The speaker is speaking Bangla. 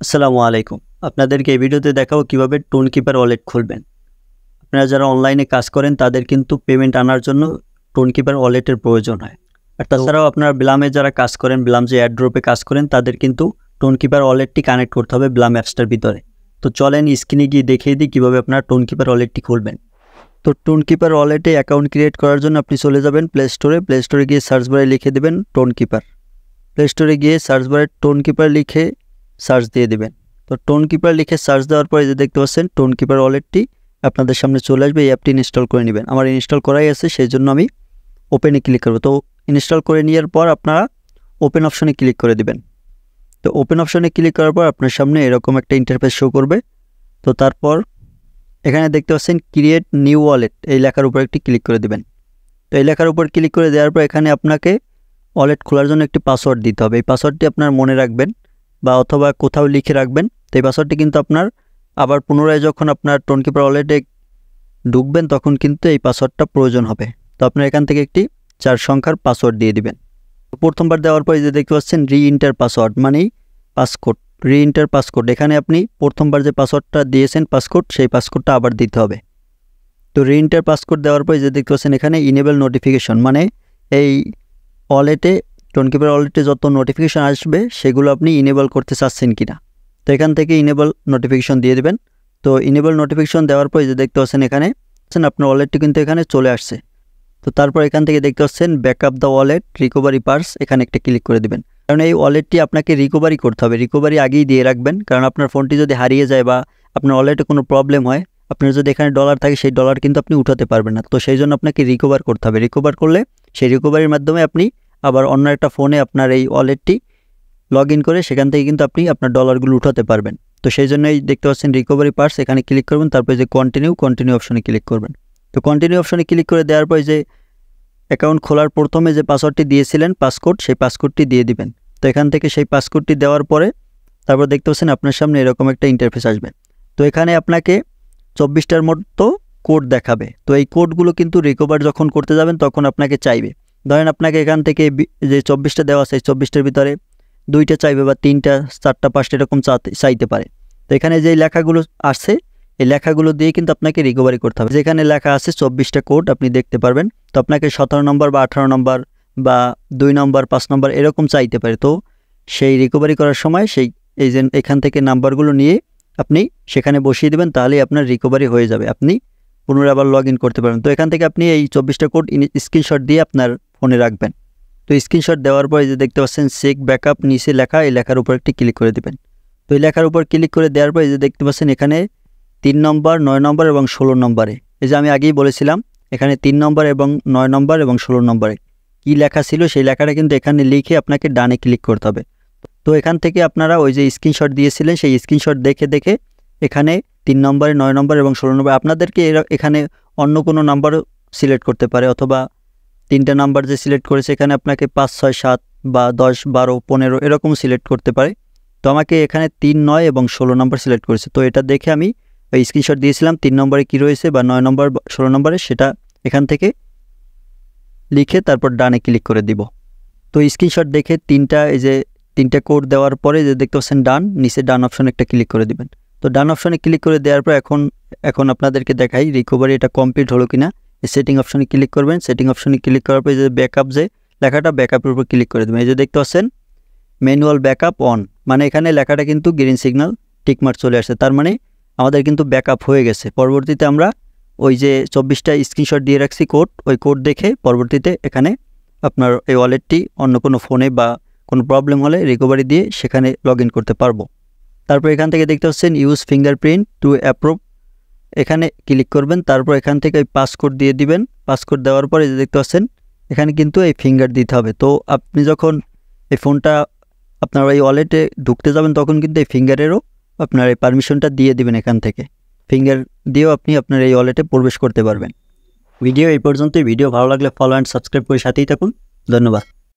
আসসালামু আলাইকুম। আপনাদেরকে এই ভিডিওতে দেখাবো কিভাবে টোনকিপার ওয়ালেট খুলবেন। আপনারা যারা অনলাইনে কাজ করেন তাদের কিন্তু পেমেন্ট আনার জন্য টোনকিপার ওয়ালেটের প্রয়োজন হয়। আর তাছাড়াও আপনারা ব্লামে যারা কাজ করেন, ব্লাম যে অ্যাড্রপে কাজ করেন তাদের কিন্তু টোনকিপার ওয়ালেটটি কানেক্ট করতে হবে ব্লাম অ্যাপসটার ভিতরে। তো চলেন স্ক্রিনে গিয়ে দেখিয়ে দিই কীভাবে আপনারা টোনকিপার ওয়ালেটটি খুলবেন। তো টোনকিপার ওয়ালেটে অ্যাকাউন্ট ক্রিয়েট করার জন্য আপনি চলে যাবেন প্লে স্টোরে গিয়ে সার্চ বারে লিখে দেবেন টোনকিপার। প্লে স্টোরে গিয়ে সার্চ বারে টোনকিপার লিখে সার্চ দিয়ে দেবেন। তো টোনকিপার লিখে সার্চ দেওয়ার পরে যে দেখতে পাচ্ছেন টোনকিপার ওয়ালেটটি আপনাদের সামনে চলে আসবে। এই অ্যাপটি ইনস্টল করে নেবেন। আমার ইনস্টল করাই আছে, সেই জন্য আমি ওপেনে ক্লিক করব। তো ইনস্টল করে নেওয়ার পর আপনারা ওপেন অপশনে ক্লিক করে দিবেন। তো ওপেন অপশনে ক্লিক করার পর আপনার সামনে এরকম একটা ইন্টারফেস শো করবে। তো তারপর এখানে দেখতে পাচ্ছেন ক্রিয়েট নিউ ওয়ালেট, এই লেখার উপর একটি ক্লিক করে দিবেন। তো এই লেখার উপর ক্লিক করে দেওয়ার পর এখানে আপনাকে ওয়ালেট খোলার জন্য একটি পাসওয়ার্ড দিতে হবে। এই পাসওয়ার্ডটি আপনার মনে রাখবেন বা অথবা কোথাও লিখে রাখবেন। তো এই পাসওয়ার্ডটি কিন্তু আপনার আবার পুনরায় যখন আপনার টোনকিপার ওয়ালেটে ঢুকবেন তখন কিন্তু এই পাসওয়ার্ডটা প্রয়োজন হবে। তো আপনার এখান থেকে একটি 4 সংখ্যার পাসওয়ার্ড দিয়ে দিবেন। প্রথমবার দেওয়ার পরে যে দেখতে পাচ্ছেন রি-এন্টার পাসওয়ার্ড মানেই পাসকোড, রি-এন্টার পাসকোড। এখানে আপনি প্রথমবার যে পাসওয়ার্ডটা দিয়েছেন পাসকোড, সেই পাসকোডটা আবার দিতে হবে। তো রি-এন্টার পাসকোড দেওয়ার পরে যে দেখতে পাচ্ছেন এখানে ইনেবল নোটিফিকেশন, মানে এই ওয়ালেটে টোনকিপার ওয়ালেটে যত নোটিফিকেশন আসবে সেগুলো আপনি ইনেবল করতে চাচ্ছেন কিনা। তো এখান থেকে ইনেবল নোটিফিকেশন দিয়ে দেবেন। তো ইনেবল নোটিফিকেশন দেওয়ার পরে যে দেখতে পাচ্ছেন এখানে আপনার ওয়ালেটটি কিন্তু এখানে চলে আসছে। তো তারপর এখান থেকে দেখতে পাচ্ছেন backup the wallet recovery phrase, এখানে একটা ক্লিক করে দেবেন। কারণ এই ওয়ালেটটি আপনাকে রিকভারি করতে হবে, রিকভারি আগেই দিয়ে রাখবেন। কারণ আপনার ফোনটি যদি হারিয়ে যায় বা আপনার ওয়ালেটে কোনো প্রবলেম হয়, আপনার যদি এখানে ডলার থাকে সেই ডলার কিন্তু আপনি উঠাতে পারবেন না। তো সেই জন্য আপনাকে রিকভার করতে হবে। রিকভার করলে সেই রিকভারির মাধ্যমে আপনি আবার অন্য একটা ফোনে আপনার এই ওয়ালেটটি লগ ইন করে সেখান থেকে কিন্তু আপনি আপনার ডলারগুলো উঠাতে পারবেন। তো সেই জন্যই দেখতে পাচ্ছেন রিকভারি পার্স, এখানে ক্লিক করবেন। তারপরে যে কন্টিনিউ অপশনে ক্লিক করবেন। তো কন্টিনিউ অপশনে ক্লিক করে দেওয়ার পরে যে অ্যাকাউন্ট খোলার প্রথমে যে পাসওয়ার্ডটি দিয়েছিলেন পাসকোড, সেই পাসকোডটি দিয়ে দিবেন। তো এখান থেকে সেই পাসকোডটি দেওয়ার পরে তারপর দেখতে পাচ্ছেন আপনার সামনে এরকম একটা ইন্টারফেস আসবে। তো এখানে আপনাকে 24টার মতো কোড দেখাবে। তো এই কোডগুলো কিন্তু রিকভার যখন করতে যাবেন তখন আপনাকে চাইবে। ধরেন আপনাকে এখান থেকে যে 24টা দেওয়া আছে, 24টার ভিতরে 2টা চাইবে বা 3টা 4টা 5টা এরকম চাইতে পারে। তো এখানে যে লেখাগুলো আসছে এই লেখাগুলো দিয়ে কিন্তু আপনাকে রিকভারি করতে হবে। যেখানে লেখা আছে 24টা কোড আপনি দেখতে পারবেন। তো আপনাকে 17 নম্বর বা 18 নম্বর বা 2 নম্বর 5 নম্বর এরকম চাইতে পারে। তো সেই রিকভারি করার সময় এই যে এখান থেকে নাম্বারগুলো নিয়ে আপনি সেখানে বসিয়ে দেবেন, তাহলেই আপনার রিকভারি হয়ে যাবে। আপনি পুনরায় আবার লগ ইন করতে পারবেন। তো এখান থেকে আপনি এই 24টা কোড স্ক্রিনশট দিয়ে আপনার ফোনে রাখবেন। তো স্ক্রিনশট দেওয়ার পরে যে দেখতে পাচ্ছেন চেক ব্যাকআপ নিচে লেখা, এই লেখার উপর একটি ক্লিক করে দেবেন। তো এই লেখার উপর ক্লিক করে দেওয়ার পরে যে দেখতে পাচ্ছেন এখানে 3 নম্বর 9 নম্বর এবং 16 নম্বরে, এই যে আমি আগেই বলেছিলাম এখানে 3 নম্বর এবং 9 নম্বর এবং 16 নম্বরে কী লেখা ছিল সেই লেখাটা কিন্তু এখানে লিখে আপনাকে ডানে ক্লিক করতে হবে। তো এখান থেকে আপনারা ওই যে স্ক্রিনশট দিয়েছিলেন সেই স্ক্রিনশট দেখে এখানে 3 নম্বরে 9 নম্বর এবং 16 নম্বর আপনাদেরকে এখানে অন্য কোনো নাম্বারও সিলেক্ট করতে পারে, অথবা 3টা নাম্বার যে সিলেক্ট করেছে এখানে আপনাকে 5 6 7 বা 10 12 15 এরকম সিলেক্ট করতে পারে। তো আমাকে এখানে 3 9 এবং 16 নম্বর সিলেক্ট করেছে। তো এটা দেখে আমি ওই স্ক্রিনশট দিয়েছিলাম 3 নম্বরে কী রয়েছে বা 9 নম্বর 16 নম্বরে, সেটা এখান থেকে লিখে তারপর ডানে ক্লিক করে দিব। তো স্ক্রিনশট দেখে এই যে 3টা কোড দেওয়ার পরে যে দেখতে পাচ্ছেন ডান, নিচে ডান অপশনে একটা ক্লিক করে দিবেন। তো ডান অপশনে ক্লিক করে দেওয়ার পর এখন আপনাদেরকে দেখাই রিকভারি এটা কমপ্লিট হলো কিনা। সেটিং অপশনে ক্লিক করবেন। সেটিং অপশনে ক্লিক করার পর যে ব্যাকআপ যে লেখাটা, ব্যাকআপের উপর ক্লিক করে দেবেন। এই যে দেখতে পাচ্ছেন ম্যানুয়াল ব্যাকআপ অন, মানে এখানে লেখাটা কিন্তু গ্রিন সিগন্যাল টিকমার্ক চলে আসছে, তার মানে আমাদের কিন্তু ব্যাকআপ হয়ে গেছে। পরবর্তীতে আমরা ওই যে 24টা স্ক্রিনশট দিয়ে রাখছি কোড, ওই কোড দেখে পরবর্তীতে এখানে আপনার এই ওয়ালেটটি অন্য কোনো ফোনে বা কোনো প্রবলেম হলে রিকভারি দিয়ে সেখানে লগ ইন করতে পারবো। তারপর এখান থেকে দেখতে পাচ্ছেন ইউজ ফিঙ্গারপ্রিন্ট টু অ্যাপ্রুভ, এখানে ক্লিক করবেন। তারপর এখান থেকে ওই পাসকোড দিয়ে দিবেন। পাসকোড দেওয়ার পরে যে দেখতে পাচ্ছেন এখানে কিন্তু এই ফিঙ্গার দিতে হবে। তো আপনি যখন এই ফোনটা আপনার এই ওয়ালেটে ঢুকতে যাবেন তখন কিন্তু এই ফিঙ্গারেরও আপনার এই পারমিশনটা দিয়ে দিবেন। এখান থেকে ফিঙ্গার দিয়েও আপনি আপনার এই ওয়ালেটে প্রবেশ করতে পারবেন। ভিডিও এই পর্যন্তই। ভিডিও ভালো লাগলে ফলো অ্যান্ড সাবস্ক্রাইব করে সাথেই থাকুন। ধন্যবাদ।